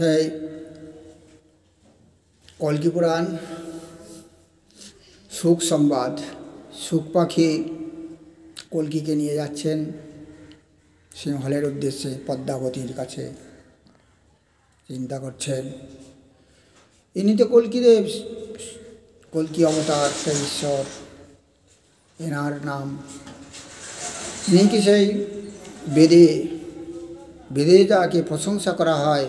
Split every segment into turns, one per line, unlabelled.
সেই কল্কি পুরাণ সুখ সংবাদ। সুখ পাখি কল্কিকে নিয়ে যাচ্ছেন সিংহলের উদ্দেশ্যে পদ্মাবতীর কাছে। চিন্তা করছেন ইনি তো কল্কিদেব, কল্কি অবতার, সেই ঈশ্বর, এনার নাম। ইনি কি সেই বেদে যাকে প্রশংসা করা হয়,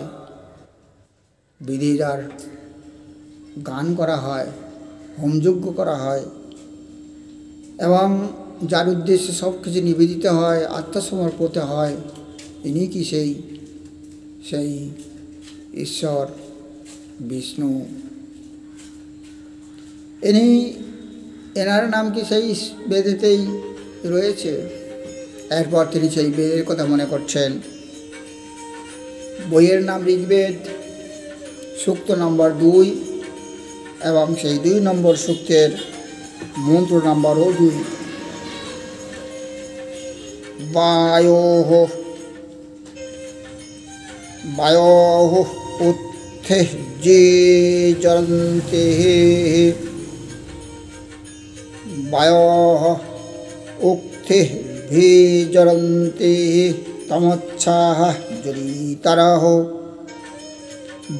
বেদে যার গান করা হয়, হোমযজ্ঞ করা হয় এবং যার উদ্দেশ্যে সব কিছু নিবেদিত হয়, আত্মসমর্পিত হয়, ইনি কি সেই ঈশ্বর বিষ্ণু? এনার নাম কি সেই বেদেতেই রয়েছে? এরপর তিনি সেই বেদের কথা মনে করছেন। বইয়ের নাম ঋগ্বেদ, সূক্ত নম্বর 2 এবং সেই 2 নম্বর সূক্তের মন্ত্র নম্বরও 2। বায়োঃ উত্থিঃ জ্বলন্তিঃ, বায়োঃ উত্থিঃ জ্বলন্তিঃ তমচ্ছাঃ জ্বলিতারঃ।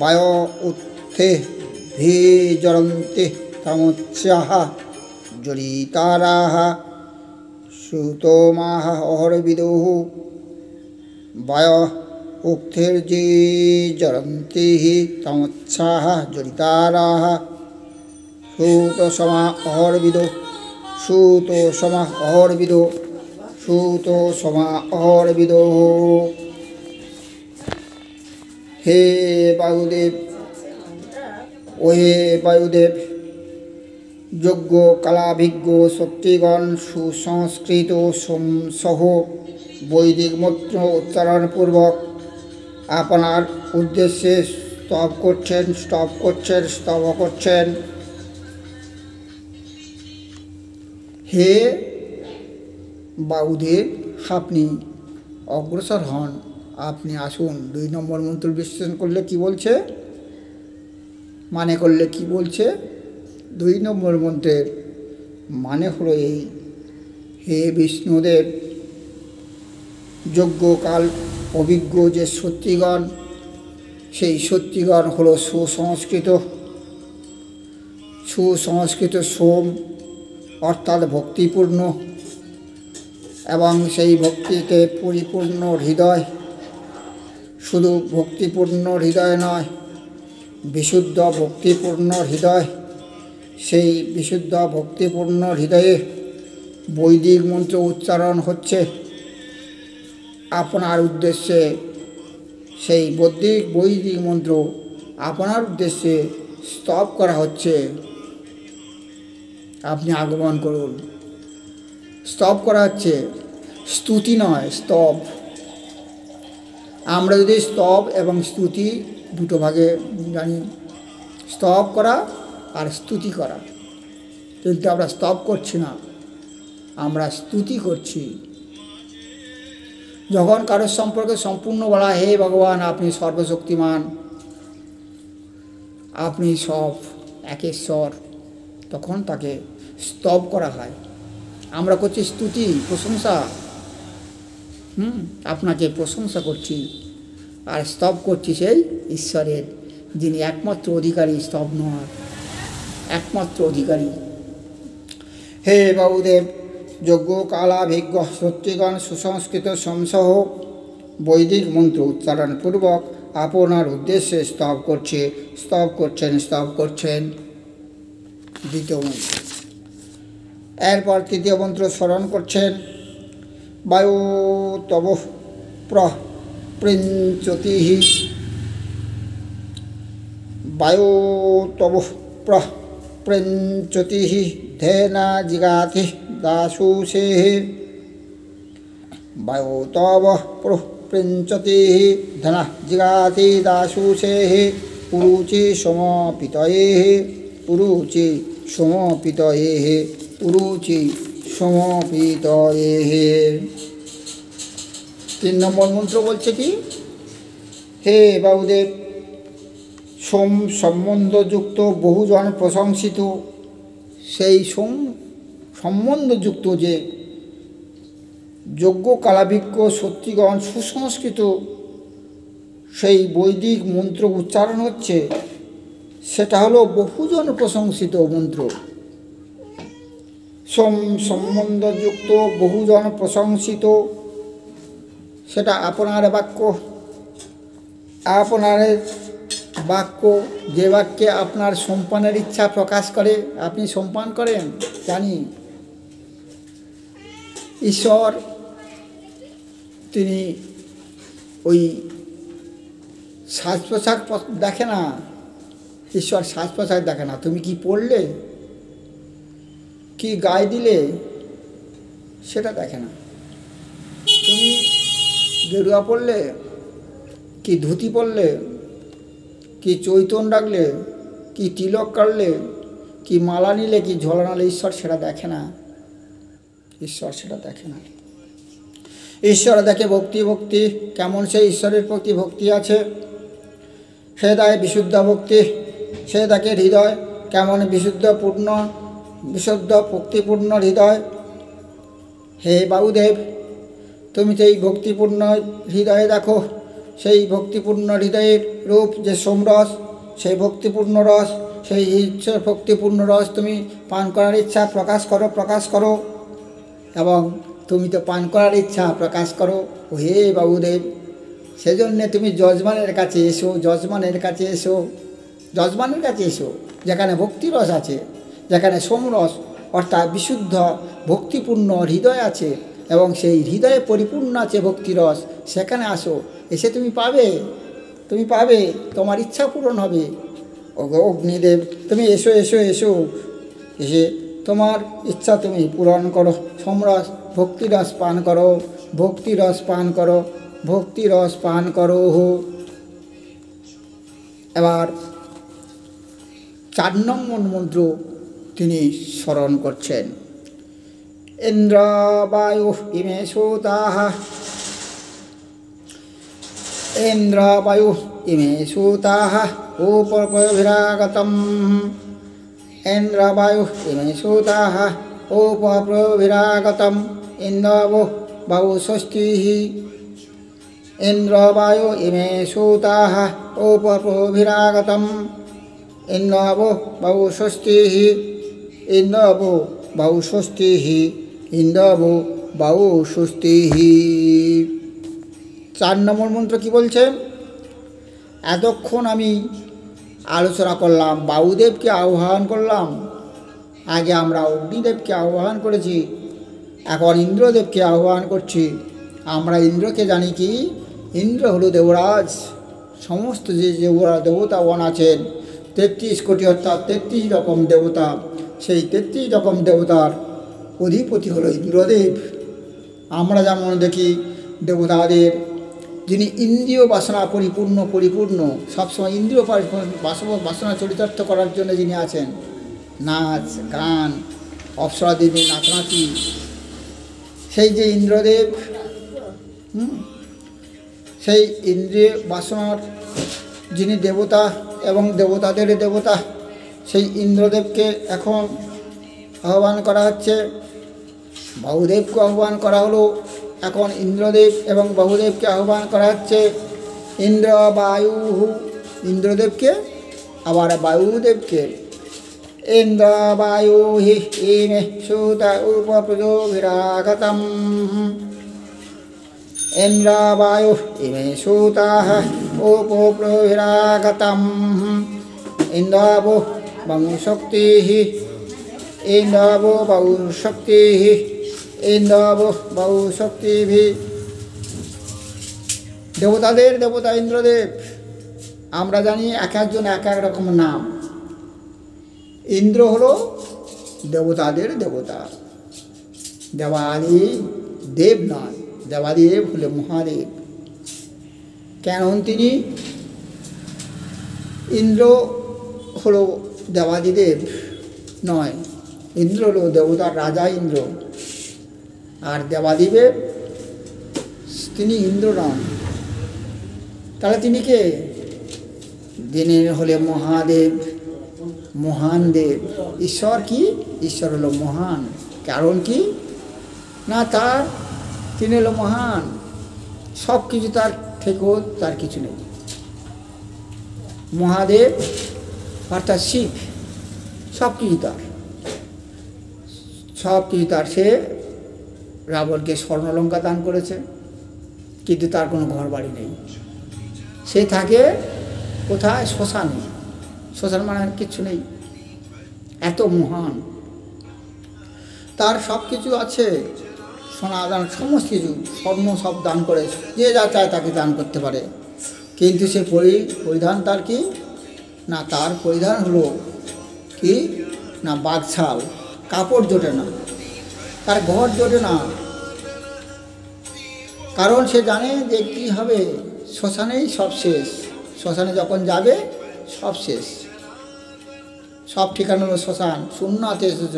বায়ো উত্থিঃ জ্বলন্তিঃ তমচ্ছাঃ জ্বলিতারাঃ। সুতমাঃ অহর্বিদুঃ। বায়ো উত্থির্জ্বলন্তিঃ তমচ্ছাঃ জ্বলিতারাঃ। সুতসমা অহর্বিদুঃ। সুতসমা অহর্বিদুঃ। সুতসমা অহর্বিদুঃ। হে বায়ুদেব, ও হে বায়ুদেব, যোগ্য কালাভিজ্ঞ সত্যিগণ সুসংস্কৃত সহ বৈদিক মন্ত্র উচ্চারণপূর্বক আপনার উদ্দেশ্যে স্তব করছেন। হে বায়ুদেব, আপনি অগ্রসর হন, আপনি আসুন। 2 নম্বর মন্ত্র বিশ্লেষণ করলে কি বলছে, মানে করলে কি বলছে? 2 নম্বর মন্ত্রের মানে হলো এই: হে বিষ্ণুদেব, যজ্ঞকাল অভিজ্ঞ যে সত্যিগণ, সেই সত্যিগণ হলো সুসংস্কৃত সোম, অর্থাৎ ভক্তিপূর্ণ, এবং সেই ভক্তিতে পরিপূর্ণ হৃদয়। শুধু ভক্তিপূর্ণ হৃদয় নয়, বিশুদ্ধ ভক্তিপূর্ণ হৃদয়। সেই বিশুদ্ধ ভক্তিপূর্ণ হৃদয়ে বৈদিক মন্ত্র উচ্চারণ হচ্ছে আপনার উদ্দেশ্যে। সেই বৈদিক মন্ত্র আপনার উদ্দেশ্যে স্তব করা হচ্ছে। আপনি আগমন করুন। স্তব করা হচ্ছে, স্তুতি নয়, স্তব। আমরা যদি স্তব এবং স্তুতি দুটো ভাগে জানি, স্তব করা আর স্তুতি করা, কিন্তু আমরা স্তব করছি না, আমরা স্তুতি করছি। যখন কারোর সম্পর্কে সম্পূর্ণ বলা, হে ভগবান, আপনি সর্বশক্তিমান, আপনি সব একেশ্বর, তখন তাকে স্তব করা হয়। আমরা করছি স্তুতি, প্রশংসা। আপনাকে প্রশংসা করছি আর স্তব করছি সেই ঈশ্বরের, যিনি একমাত্র অধিকারী, স্তব নয়, একমাত্র অধিকারী। হে বায়ুদেব, যজ্ঞ কালাভিজ্ঞ সত্যিগণ সুসংস্কৃত সমসহ বৈদিক মন্ত্র উচ্চারণপূর্বক আপনার উদ্দেশ্যে স্তব করছেন। 2য় মন্ত্র। এরপর 3য় মন্ত্র স্মরণ করছেন। বায়ু তব প্রপৃঞ্চতিঃ, বায়ু তব প্রপৃঞ্চতিঃ ধেনা জিগাতি দাশুষেঃ। বায়ু তব প্রপৃঞ্চতিঃ ধনা জিগাতি দাশুষেঃ। পুরুচি সমপিতয়েঃ, পুরুচি সমপিতয়েঃ, পুরুচি সমপিতয়েঃ। 3 নম্বর মন্ত্র বলছে কি, হে বায়ুদেব, সম্বন্ধযুক্ত বহুজন প্রশংসিত, সেই সম্বন্ধযুক্ত যে যোগ্য কালাভিজ্ঞ সত্যিগণ সুসংস্কৃত সেই বৈদিক মন্ত্র উচ্চারণ হচ্ছে, সেটা হলো বহুজন প্রশংসিত মন্ত্র। সম্বন্ধযুক্ত বহুজন প্রশংসিত, সেটা আপনার বাক্য। আপনার বাক্য, যে বাক্যে আপনার সম্পানের ইচ্ছা প্রকাশ করে, আপনি সম্পান করেন। জানি ঈশ্বর তিনি ওই সাজ পোশাক দেখে না, ঈশ্বর সাজ পোশাক দেখে না। তুমি কি পড়লে, কি গায়ে দিলে, সেটা দেখে না। তুমি গেরুয়া পড়লে, কি ধুতি পরলে, কি চৈতন রাখলে, কি তিলক কাটলে, কি মালা নিলে, কি ঝোলা নালে, ঈশ্বর সেটা দেখে না। ঈশ্বর সেটা দেখে না। ঈশ্বর দেখে ভক্তি। ভক্তি কেমন, সেই ঈশ্বরের প্রতি ভক্তি আছে, সে দেয় বিশুদ্ধ ভক্তি। সে দেখে হৃদয় কেমন বিশুদ্ধ ভক্তিপূর্ণ হৃদয়। হে বাবুদেব, তুমি সেই ভক্তিপূর্ণ হৃদয়ে দেখো, সেই ভক্তিপূর্ণ হৃদয়ের রূপ যে সোমরস, সেই ভক্তিপূর্ণ রস, সেই ঈশ্বর ভক্তিপূর্ণ রস তুমি পান করার ইচ্ছা প্রকাশ করো। এবং তুমি তো পান করার ইচ্ছা প্রকাশ করো। ও হে বাবুদেব, সেজন্যে তুমি যজমানের কাছে এসো, যজমানের কাছে এসো, যেখানে ভক্তিরস আছে, যেখানে সোমরস অর্থাৎ বিশুদ্ধ ভক্তিপূর্ণ হৃদয় আছে এবং সেই হৃদয়ে পরিপূর্ণ আছে ভক্তিরস, সেখানে আসো। এসে তুমি পাবে, তোমার ইচ্ছা পূরণ হবে। অগ্নিদেব, তুমি এসো, এসে তোমার ইচ্ছা তুমি পূরণ করো। সোমরস ভক্তিরস পান করো। এবার 4 নম্বর মন্ত্র তিনি স্মরণ করছেন। ইন্দ্র বায়ু ইমে সুতাঃ, ইন্দ্র বায়ু ইমে সুতাঃ উপপ্রভিরাগতম, ইন্দ্র বায়ু ইমে সুতাঃ উপপ্রভিরাগতম, ইন্দ্র বায়ু ষষ্ঠীঃ, ইন্দ্র বায়ু ইমে সুতাঃ উপপ্রভিরাগতম, ইন্দ্র বায়ু ষষ্ঠীঃ, ইন্দ্র বায়ু ষষ্ঠীঃ, ইন্দ্র বায়ু ষষ্ঠীঃ। 4 নম্বর মন্ত্র কি বলছেন? এতক্ষণ আমি আলোচনা করলাম, বায়ুদেবকে আহ্বান করলাম। আগে আমরা অগ্নিদেবকে আহ্বান করেছি, এখন ইন্দ্রদেবকে আহ্বান করছি। আমরা ইন্দ্রকে জানি কি, ইন্দ্র হলো দেবরাজ। সমস্ত যে দেবতাগণ আছেন 33 কোটি অর্থাৎ 33 রকম দেবতা, সেই 33 রকম দেবতার অধিপতি হলো ইন্দ্রদেব। আমরা যেমন দেখি দেবতাদের যিনি ইন্দ্রিয় বাসনা পরিপূর্ণ সবসময় ইন্দ্রিয় বাসনা চরিতার্থ করার জন্য যিনি আছেন, নাচ গান অপ্সরা দেবী নাচানাচি, সেই যে ইন্দ্রদেব, সেই ইন্দ্রিয় বাসনার যিনি দেবতা এবং দেবতাদের দেবতা, সেই ইন্দ্রদেবকে এখন আহ্বান করা হচ্ছে। বাহুদেবকে আহ্বান করা হলো, এখন ইন্দ্রদেব এবং বাহুদেবকে আহ্বান করা হচ্ছে। ইন্দ্র বায়ু, ইন্দ্রদেবকে আবার বায়ুদেবকে। ইন্দ্র বায়ু হি ইমে সুত উপপ্রজোভিরাগতম, ইন্দ্র বায়ু ইমে সুতাঃ উপপ্রজোভিরাগতম, ইন্দ্র বায়ু শক্তিঃ, ইন্দ্র বায়ু শক্তিঃ, ইন্দ্র বায়ু শক্তিভি। দেবতাদের দেবতা ইন্দ্রদেব। আমরা জানি এক একজন এক এক রকম নাম। ইন্দ্র হলো দেবতাদের দেবতা, দেবাদি দেব নয়, দেবাদিদেব হলে মহাদেব। কেন তিনি ইন্দ্র হলো দেবাদিদেব নয়, ইন্দ্র হলো দেবতার রাজা ইন্দ্র, আর দেবাদিদেব তিনি ইন্দ্র নন। তাহলে তিনি কে? যিনি হলে মহাদেব, মহান দেব। ঈশ্বর কি? ঈশ্বর হলো মহান। কারণ কি না, তিনি হলো মহান। সব কিছু তার থেকেও তার কিছু নেই। মহাদেব অর্থাৎ শিব, সব কিছু তার, সব কিছু তার। সে রাবণকে স্বর্ণলঙ্কা দান করেছে, কিন্তু তার কোনো ঘর বাড়ি নেই। সে থাকে কোথায়? শ্মশানে। শ্মশান মানে কিচ্ছু নেই। এত মহান। তার সব কিছু আছে, সোনা দান, সমস্ত কিছু, স্বর্ণ সব দান করে, যে যা চায় তাকে দান করতে পারে। কিন্তু সে পরিধান তার কি না, তার পরিধান হলো কি না, বাঘছাল। কাপড় জোটে না, তার ঘর জোটে না। কারণ সে জানে যে কী হবে, শ্মশানেই সব শেষ। শ্মশানে যখন যাবে সব শেষ, সব ঠিকানা হলো শ্মশান। শূন্য হাতে এসেছ,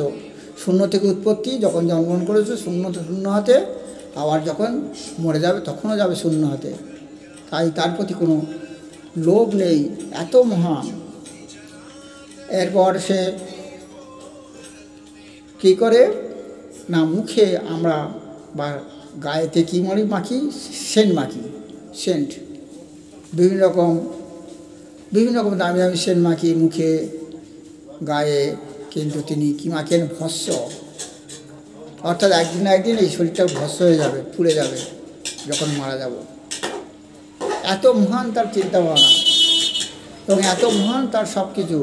শূন্য থেকে উৎপত্তি। যখন জন্মগ্রহণ করেছো শূন্য হাতে, আবার যখন মরে যাবে তখনও যাবে শূন্য হাতে। তাই তার প্রতি কোনো লোভ নেই, এত মহান। এরপর সে কী করে না, মুখে আমরা বা গায়েতে কী মাখি? সেন্ট মাখি, সেন্ট। বিভিন্ন রকম দামি দামি সেন্ট মাখি মুখে, গায়ে। কিন্তু তিনি কী মাখেন? ভস্ম। অর্থাৎ একদিন না একদিন এই শরীরটা ভস্ম হয়ে যাবে, পুড়ে যাবে যখন মারা যাব। এত মহান তার চিন্তাভাবনা এবং এত মহান তার সব কিছু।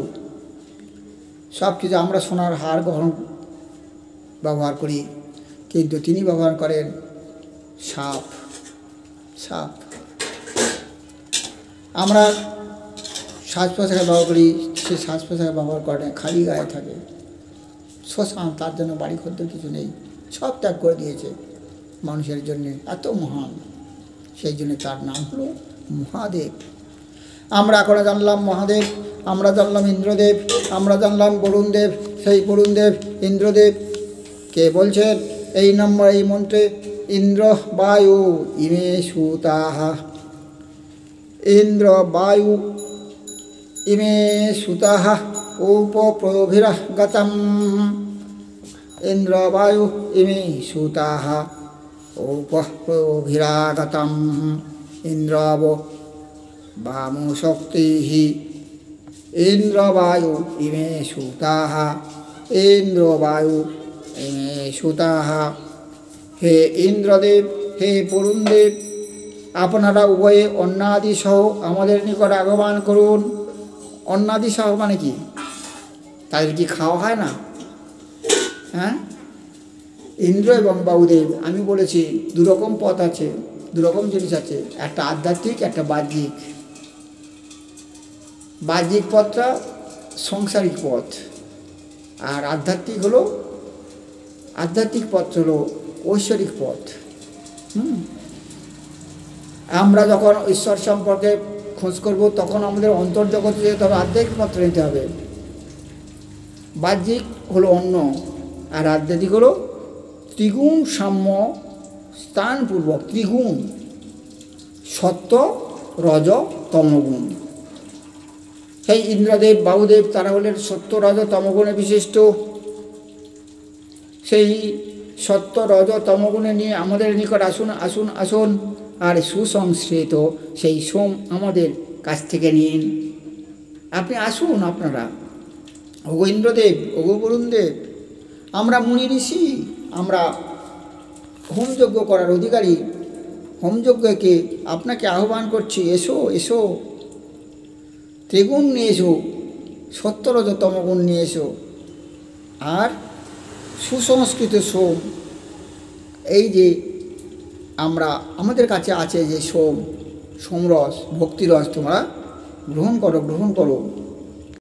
আমরা সোনার হার গ্রহণ ব্যবহার করি, কিন্তু তিনি ব্যবহার করেন সাপ। আমরা সাজ পোশাকে ব্যবহার করি, সে সাজ পোশাকে ব্যবহার করে খালি গায়ে থাকে। শ্মশান, তার জন্য বাড়ি খদ্দের কিছু নেই, সব ত্যাগ করে দিয়েছে মানুষের জন্যে। এত মহান, সেই জন্য তার নাম হলো মহাদেব। আমরা এখন জানলাম মহাদেব, আমরা জানলাম ইন্দ্রদেব, আমরা জানলাম বরুণদেব। সেই বরুণদেব ইন্দ্রদেব কে বলছেন এই মন্ত্রে, ইন্দ্র বায়ু ইমে সুতাহা, ইন্দ্র বায়ু ইমে সুতাহা উপপ্রভিরগতম, ইন্দ্র বায়ু ইমে সুতাহা উপপ্রভিরাগতম, ইন্দ্রব বামু শক্তি, ইন্দ্র বায়ু ইমে সুতাহা, ইন্দ্র বায়ু ইমে সুতাহা। হে ইন্দ্রদেব, হে বরুণদেব, আপনারা উভয়ে অন্নাদি সহ আমাদের নিকট আগমন করুন। অন্নাদি সহ মানে কি? তাদের কি খাওয়া হয় না? হ্যাঁ, ইন্দ্র এবং বায়ুদেব, আমি বলেছি দুরকম পথ আছে, দুরকম জিনিস আছে। একটা আধ্যাত্মিক, একটা বাহ্যিক। বাহ্যিক পথটা সংসারিক পথ, আর আধ্যাত্মিক পথ হলো ঐশ্বরিক পথ। আমরা যখন ঈশ্বর সম্পর্কে খোঁজ করব, তখন আমাদের অন্তর্জগতে যেতে হবে, আধ্যাত্মিক পথ নিতে হবে। বাহ্যিক হলো অন্য, আর আধ্যাত্মিক হলো ত্রিগুণ সাম্য স্থানপূর্বক। ত্রিগুণ, সত্য, রজ, তমগুণ। সেই ইন্দ্রদেব বায়ুদেব তারা হলেন সত্য, রজ, তমগুণে বিশিষ্ট। সেই সত্য, রজ, তমগুণে নিয়ে আমাদের নিকট আসুন। আর সুসংস্কৃত সেই সোম আমাদের কাছ থেকে নিন। আপনি আসুন, আপনারা। ওগো ইন্দ্রদেব, ওগো বরুণদেব, আমরা মুনি ঋষি, আমরা হোমযজ্ঞ করার অধিকারী। হোমযজ্ঞকে আপনাকে আহ্বান করছি, এসো। ত্রিগুণ নিয়ে এসো, সত্য, রজ, তমগুণ নিয়ে এসো। আর সুসংস্কৃত সোম, এই যে আমাদের কাছে আছে যে সোমরস, ভক্তিরস, তোমরা গ্রহণ করো।